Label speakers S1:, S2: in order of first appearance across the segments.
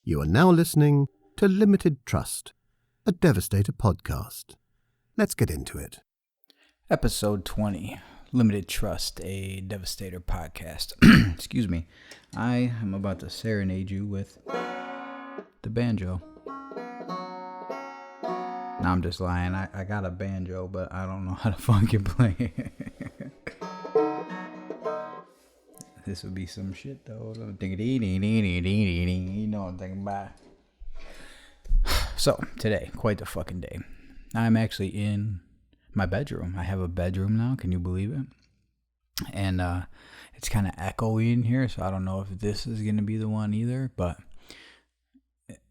S1: You are now listening to Limited Trust, a Devastator podcast. Let's get into it.
S2: Episode 20, Limited Trust, a Devastator podcast. Excuse me. I am about to serenade you with the banjo. No, I'm just lying. I got a banjo, but I don't know how to fucking play it. This would be some shit, though. I'm thinking, you know what I'm thinking about. So, today, quite the fucking day. I'm actually in my bedroom. I have a bedroom now. Can you believe it? And it's kind of echoey in here, so I don't know if this is going to be the one either, but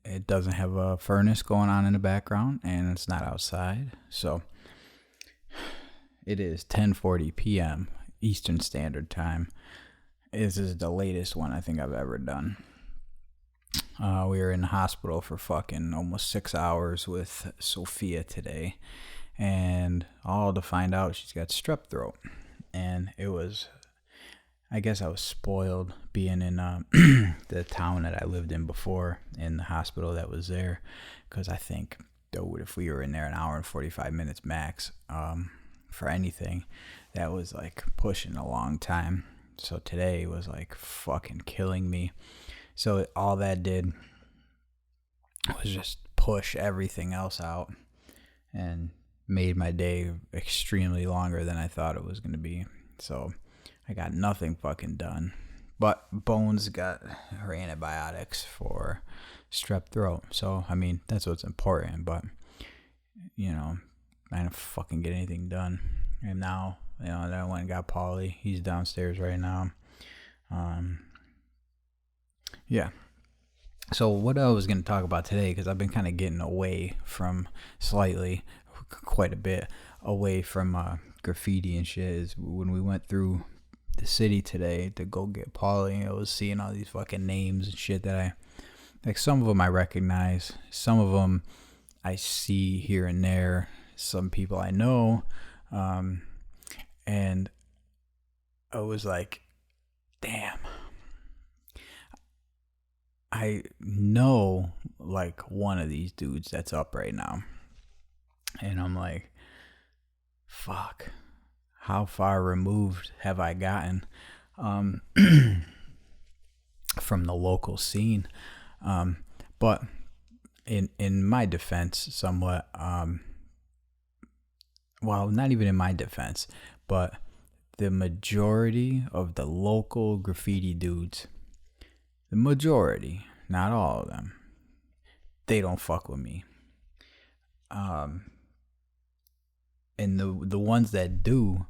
S2: it doesn't have a furnace going on in the background, and it's not outside. So, it is 10:40 p.m. Eastern Standard Time. This is the latest one I think I've ever done. We were in the hospital for fucking almost 6 hours with Sophia today, and all to find out she's got strep throat. And it was, I guess I was spoiled being in the town that I lived in before, in the hospital that was there, because I think if we were in there an hour and 45 minutes max for anything, that was like pushing a long time. So today was like fucking killing me. So all that did was just push everything else out and made my day extremely longer than I thought it was going to be. So I got nothing fucking done. But Bones got her antibiotics for strep throat. So, I mean, that's what's important. But, you know, I didn't fucking get anything done. And now, you know, then I went and got Paulie. He's downstairs right now. Yeah. So what I was going to talk about today, because I've been kind of getting away from quite a bit away from graffiti and shit, is when we went through the city today to go get Paulie, I was seeing all these fucking names and shit that some of them I recognize, some of them I see here and there, some people I know, and I was like, damn, I know like one of these dudes that's up right now. And I'm like, fuck, how far removed have I gotten from the local scene? But in my defense, somewhat, well, not even in my defense, but the majority of the local graffiti dudes, the majority, not all of them, they don't fuck with me. And the ones that do,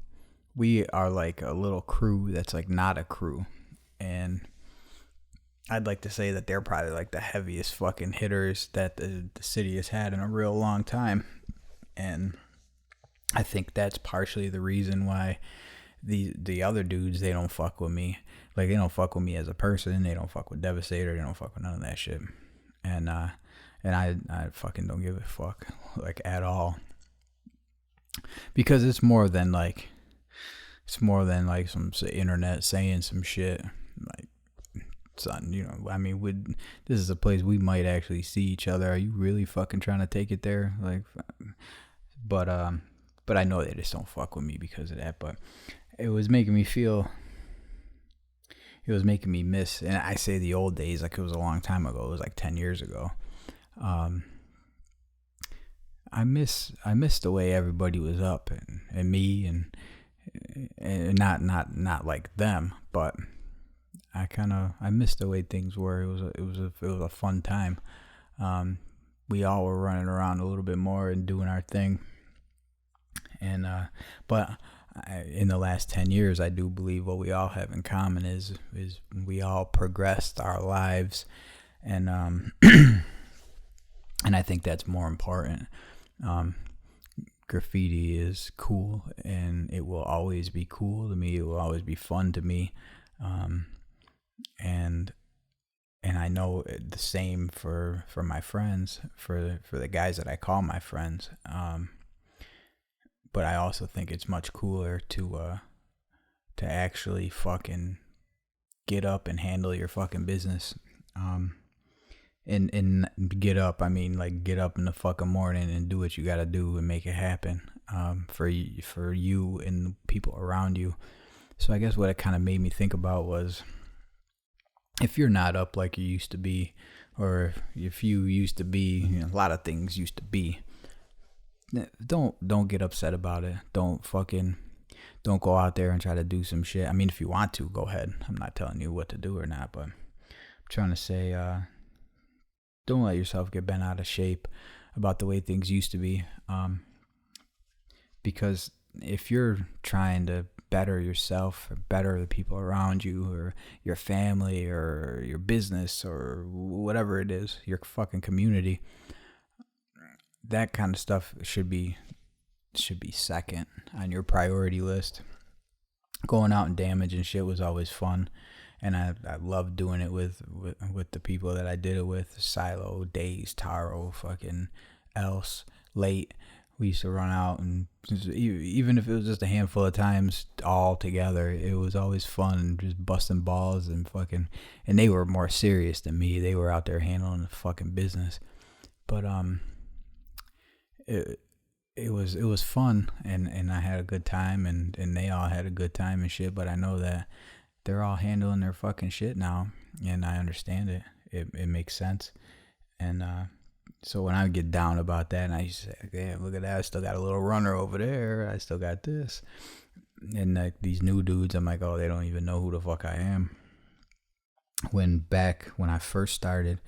S2: we are like a little crew that's like not a crew. And I'd like to say that they're probably like the heaviest fucking hitters that the city has had in a real long time. And I think that's partially the reason why the other dudes, they don't fuck with me. Like, they don't fuck with me as a person. They don't fuck with Devastator. They don't fuck with none of that shit. And I fucking don't give a fuck, like, at all. Because it's more than like some internet saying some shit. Like, son, you know, I mean, this is a place we might actually see each other. Are you really fucking trying to take it there? Like, but I know they just don't fuck with me because of that. But it was making me miss, and I say the old days like it was a long time ago. It was like 10 years ago. I miss the way everybody was up and me and not like them, but I miss the way things were. It was a fun time. We all were running around a little bit more and doing our thing. And but in the last 10 years, I do believe what we all have in common is we all progressed our lives, and and I think that's more important. Graffiti is cool, and it will always be cool to me. It will always be fun to me, and I know the same for my friends, for the guys that I call my friends. But I also think it's much cooler to actually fucking get up and handle your fucking business. and get up. I mean, like, get up in the fucking morning and do what you gotta do and make it happen, for you and the people around you. So I guess what it kind of made me think about was, if you're not up like you used to be, or if you used to be, you know, a lot of things used to be, don't get upset about it. Don't go out there and try to do some shit. I mean, if you want to, go ahead. I'm not telling you what to do or not, but I'm trying to say, don't let yourself get bent out of shape about the way things used to be. Because if you're trying to better yourself or better the people around you or your family or your business or whatever it is, your fucking community, that kind of stuff should be second on your priority list. Going out and damaging shit was always fun, and I loved doing it with the people that I did it with. Silo, Days, Taro, fucking Else, Late. We used to run out, and even if it was just a handful of times all together, it was always fun, just busting balls and fucking. And they were more serious than me. They were out there handling the fucking business, but it was fun, and I had a good time, and they all had a good time and shit. But I know that they're all handling their fucking shit now, and I understand it. It makes sense, and so when I would get down about that, and I used to say, damn, look at that, I still got a little runner over there, I still got this. And like these new dudes, I'm like, oh, they don't even know who the fuck I am. When I first started,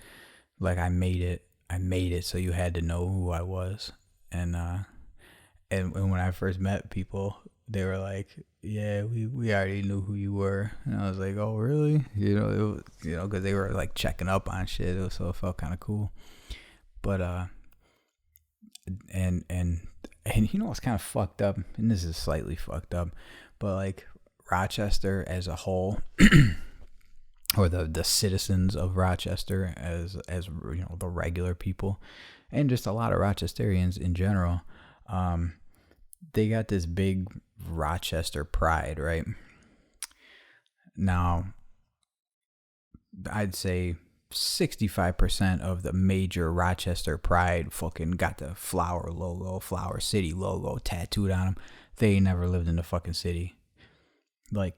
S2: like, I made it so you had to know who I was. And when I first met people, they were like, yeah, we already knew who you were. And I was like, oh, really? Because they were like checking up on shit, so it felt kind of cool. But and you know what's kind of fucked up, and this is slightly fucked up, but like Rochester as a whole, or the citizens of Rochester as you know, the regular people, and just a lot of Rochesterians in general, they got this big Rochester pride, right? Now, I'd say 65% of the major Rochester pride fucking got the Flower City logo tattooed on them. They ain't never lived in the fucking city. Like,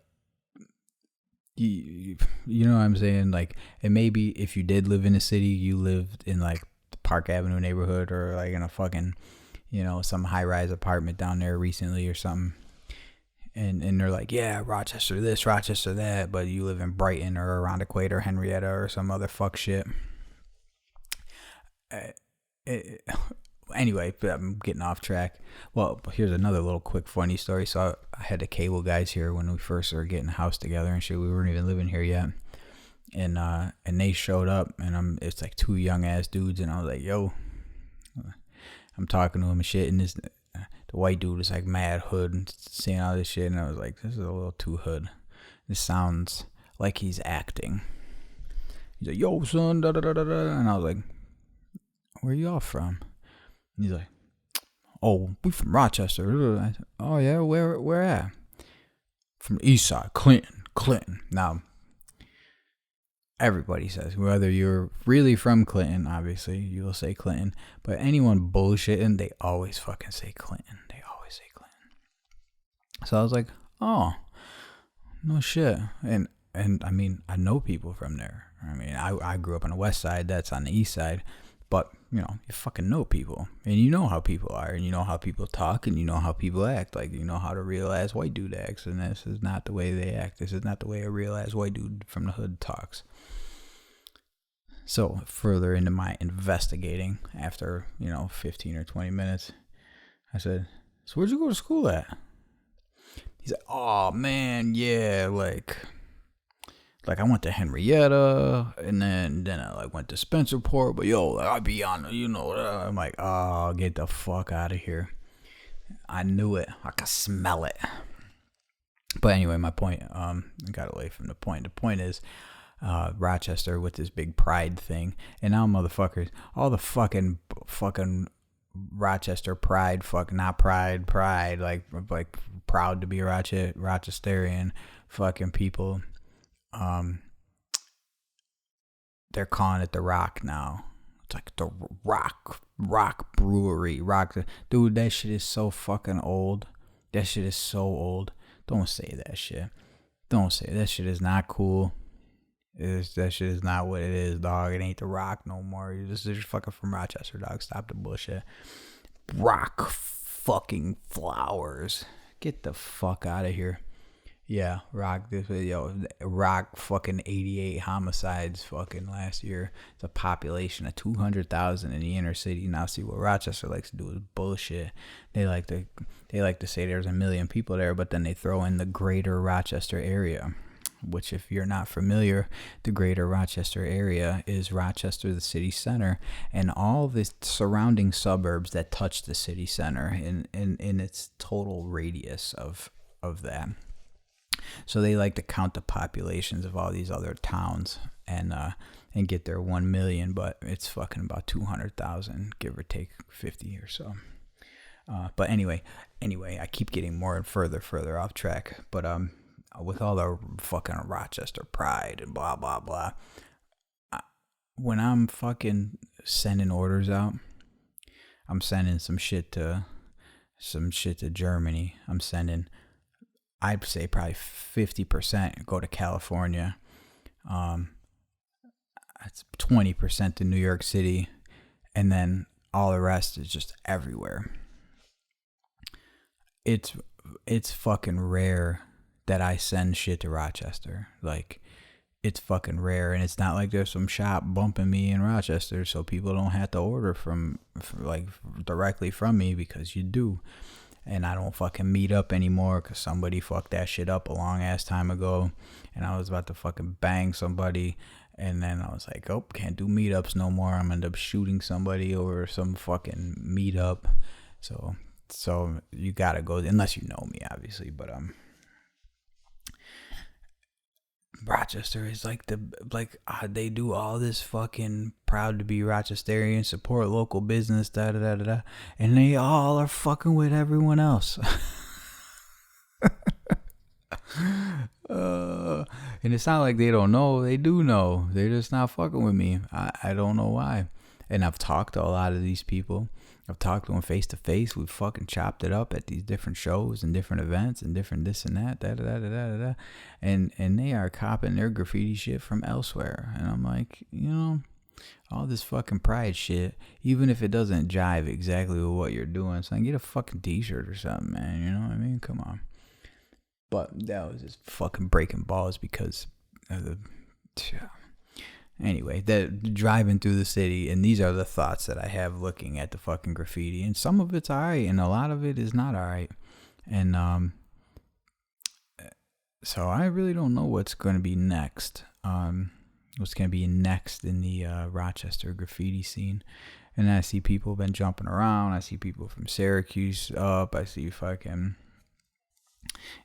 S2: you know what I'm saying? Like, and maybe if you did live in a city, you lived in like the Park Avenue neighborhood, or like in a fucking, you know, some high-rise apartment down there recently or something. And they're like, yeah, Rochester this, Rochester that, but you live in Brighton or around Equator, Henrietta, or some other fuck shit. Anyway, I'm getting off track. Well, here's another little quick funny story. So I had the cable guys here when we first started getting a house together and shit. We weren't even living here yet. And they showed up, and it's like two young ass dudes, and I was like, yo, I'm talking to them and shit, and the white dude is like mad hood and saying all this shit, and I was like, this is a little too hood. This sounds like he's acting. He's like, yo, son, da da da da da, and I was like, where y'all from? And he's like, oh, we from Rochester. I said, oh yeah, where at? From the east side, Clinton. Now, everybody says, whether you're really from Clinton, obviously, you will say Clinton. But anyone bullshitting, they always fucking say Clinton. They always say Clinton. So I was like, oh, no shit. And I mean, I know people from there. I mean, I grew up on the west side. That's on the east side. But, you know, you fucking know people. And you know how people are. And you know how people talk. And you know how people act. Like, you know how the real-ass white dude acts. And this is not the way they act. This is not the way a real-ass white dude from the hood talks. So further into my investigating, after, 15 or 20 minutes, I said, so where'd you go to school at? He's like, oh man, yeah, like I went to Henrietta, and then I went to Spencerport, but yo, I be on, I'm like, oh, get the fuck out of here. I knew it. I could smell it. But anyway, my point, I got away from the point. The point is, Rochester with this big pride thing, and now motherfuckers, all the fucking Rochester pride, not pride, like proud to be a Rochesterian fucking people, they're calling it the Rock now. It's like the Rock Brewery. Dude, that shit is so fucking old. That shit is so old. Don't say that shit. Don't say that shit is not cool. That shit is not what it is, dog. It ain't the Rock no more. You're just fucking from Rochester, dog. Stop the bullshit. Rock fucking Flowers. Get the fuck out of here. Yeah, Rock fucking 88 homicides fucking last year. It's a population of 200,000 in the inner city. Now see what Rochester likes to do is bullshit. They like to say there's 1 million people there, but then they throw in the greater Rochester area. Which, if you're not familiar, the greater Rochester area is Rochester, the city center, and all the surrounding suburbs that touch the city center in its total radius of that. So they like to count the populations of all these other towns and get their 1 million, but it's fucking about 200,000, give or take 50 or so. But anyway, I keep getting more and further off track. But with all the fucking Rochester pride and blah blah blah, when I'm fucking sending orders out, I'm sending some shit to Germany. I'm sending, I'd say probably 50% go to California. That's 20% to New York City, and then all the rest is just everywhere. It's fucking rare that I send shit to Rochester. Like, it's fucking rare, and it's not like there's some shop bumping me in Rochester, so people don't have to order from directly from me, because you do. And I don't fucking meet up anymore because somebody fucked that shit up a long ass time ago, and I was about to fucking bang somebody, and then I was like, oh, can't do meetups no more. I'm gonna end up shooting somebody over some fucking meetup. So you gotta go, unless you know me, obviously. But Rochester is they do all this fucking proud to be Rochesterian, support local business, and they all are fucking with everyone else. And it's not like they don't know. They do know. They're just not fucking with me. I don't know why. And I've talked to a lot of these people. I've talked to them face to face. We've fucking chopped it up at these different shows and different events and different this and that, and they are copping their graffiti shit from elsewhere. And I'm like, all this fucking pride shit, even if it doesn't jive exactly with what you're doing, so I can get a fucking t-shirt or something, man. You know what I mean? Come on. But that was just fucking breaking balls because of the... Anyway, driving through the city, and these are the thoughts that I have looking at the fucking graffiti, and some of it's alright, and a lot of it is not alright, and so I really don't know what's going to be next. What's going to be next in the Rochester graffiti scene, and I see people been jumping around. I see people from Syracuse up. I see fucking,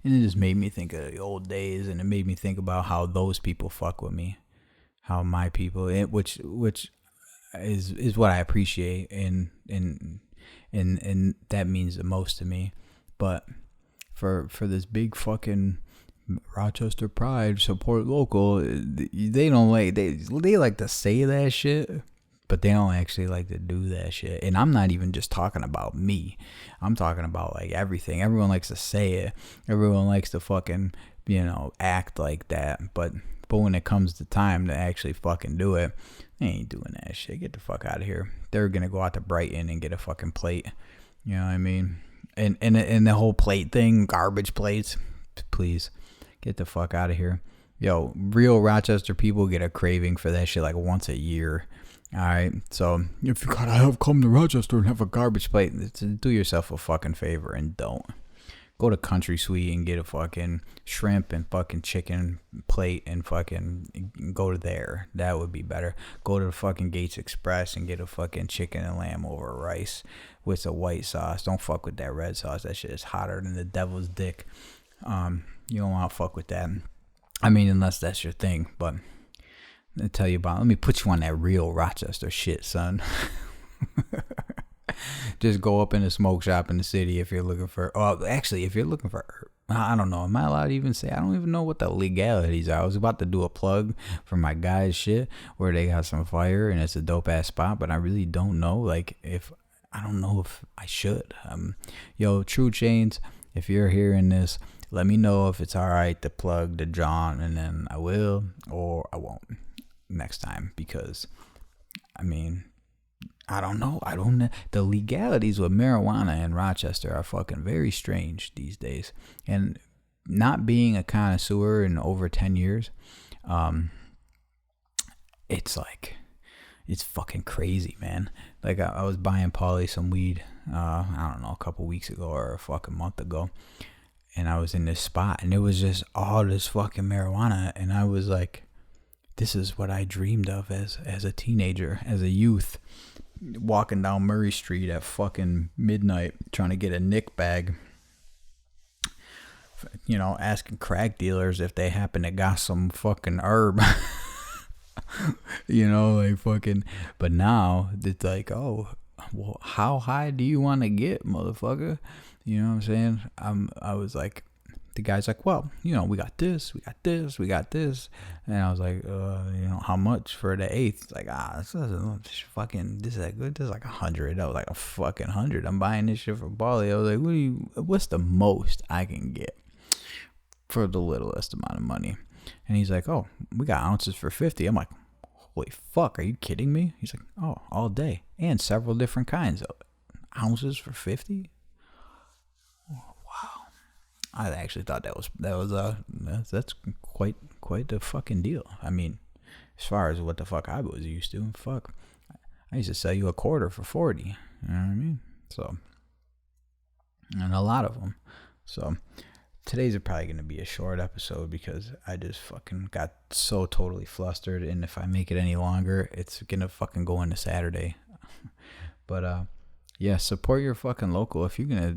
S2: and it just made me think of the old days, and it made me think about how those people fuck with me. How my people, which is what I appreciate, and that means the most to me. But for this big fucking Rochester pride, support local, they don't like, they like to say that shit, but they don't actually like to do that shit. And I'm not even just talking about me. I'm talking about like everything. Everyone likes to say it. Everyone likes to fucking, act like that. But when it comes to time to actually fucking do it, they ain't doing that shit. Get the fuck out of here. They're gonna go out to Brighton and get a fucking plate. You know what I mean? And the whole plate thing, garbage plates, please get the fuck out of here. Yo, real Rochester people get a craving for that shit like once a year. All right, so if you gotta come to Rochester and have a garbage plate, do yourself a fucking favor and don't. Go to Country Sweet and get a fucking shrimp and fucking chicken plate and fucking go to there. That would be better. Go to the fucking Gates Express and get a fucking chicken and lamb over rice with a white sauce. Don't fuck with that red sauce. That shit is hotter than the devil's dick. You don't want to fuck with that. I mean, unless that's your thing. But let me put you on that real Rochester shit, son. Just go up in a smoke shop in the city if you're looking for... if you're looking for I don't know. Am I allowed to even say? I don't even know what the legalities are. I was about to do a plug for my guys' shit where they got some fire and it's a dope ass spot, but I really don't know. Like, I don't know if I should. Yo, True Chains, if you're hearing this, let me know if it's all right to plug the John, and then I will or I won't next time, because I mean, I don't know. The legalities with marijuana in Rochester are fucking very strange these days. And not being a connoisseur in over 10 years, it's like, it's fucking crazy, man. Like, I was buying Paulie some weed, I don't know, a couple weeks ago or a fucking month ago. And I was in this spot and it was just all this fucking marijuana. And I was like, this is what I dreamed of as a teenager, as a youth, walking down Murray Street at fucking midnight trying to get a Nick bag, you know, asking crack dealers if they happen to got some fucking herb. You know, like fucking. But now it's like, oh, well, how high do you want to get, motherfucker? You know what I'm saying? I was like, the guy's like, well, you know, we got this. And I was like, you know, how much for the eighth? It's like, this is fucking, this is that good. This is like 100. I was like, a fucking 100. I'm buying this shit for Bali. I was like, what's the most I can get for the littlest amount of money? And he's like, oh, we got ounces for 50. I'm like, holy fuck, are you kidding me? He's like, oh, all day. And several different kinds of ounces for 50? I actually thought that's quite the fucking deal. I mean, as far as what the fuck I was used to, fuck, I used to sell you a quarter for 40. You know what I mean? So, and a lot of them. So, today's probably gonna be a short episode because I just fucking got so totally flustered, and if I make it any longer, it's gonna fucking go into Saturday. But yeah, support your fucking local. If you're gonna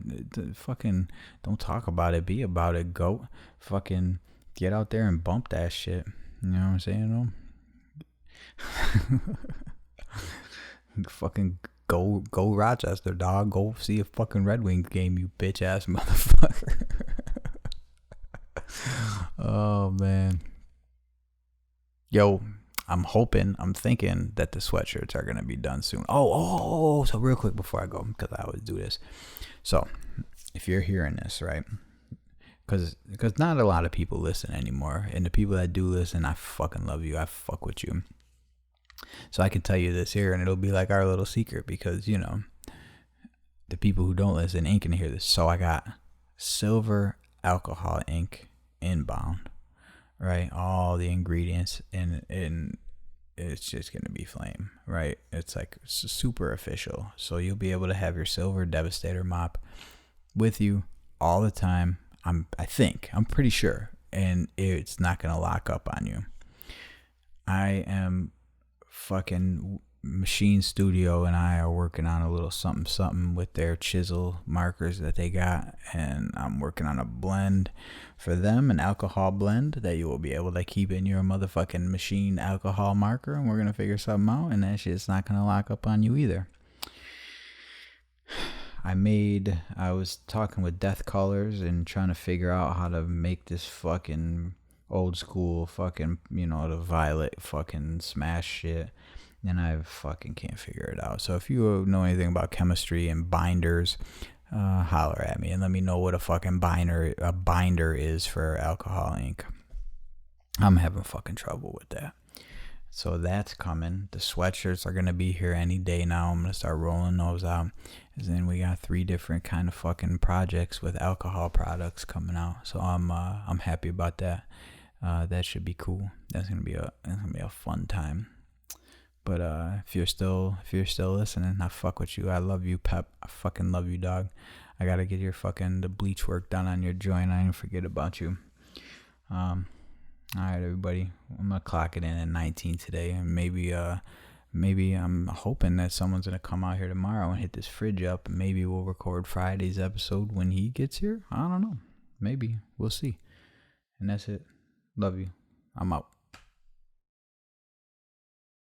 S2: fucking, don't talk about it, be about it, goat. Fucking get out there and bump that shit. You know what I'm saying? Fucking go Rochester, dog. Go see a fucking Red Wings game, you bitch ass motherfucker. Oh man. Yo, I'm thinking that the sweatshirts are going to be done soon. So real quick before I go, because I always do this. So, if you're hearing this, right, because not a lot of people listen anymore, and the people that do listen, I fucking love you. I fuck with you. So I can tell you this here, and it'll be like our little secret, because, you know, the people who don't listen ain't going to hear this. So I got silver alcohol ink inbound. Right, all the ingredients, and it's just gonna be flame. Right, it's like super official. So you'll be able to have your silver Devastator mop with you all the time. I'm pretty sure, and it's not gonna lock up on you. I am fucking Machine Studio, and I are working on a little something with their chisel markers that they got, and I'm working on a blend for them, an alcohol blend that you will be able to keep in your motherfucking machine alcohol marker, and we're gonna figure something out, and that shit's not gonna lock up on you either. I was talking with Death Colors and trying to figure out how to make this fucking old school fucking, you know, the violet fucking smash shit. And I fucking can't figure it out. So if you know anything about chemistry and binders, holler at me and let me know what a fucking binder is for alcohol ink. I'm having fucking trouble with that. So that's coming. The sweatshirts are gonna be here any day now. I'm gonna start rolling those out. And then we got 3 different kind of fucking projects with alcohol products coming out. So I'm happy about that. That should be cool. That's gonna be a fun time. But if you're still listening, I fuck with you. I love you, Pep. I fucking love you, dog. I gotta get the bleach work done on your joint. I didn't forget about you. All right, everybody. I'm gonna clock it in at 19 today, and maybe I'm hoping that someone's gonna come out here tomorrow and hit this fridge up, and maybe we'll record Friday's episode when he gets here. I don't know. Maybe we'll see. And that's it. Love you. I'm out.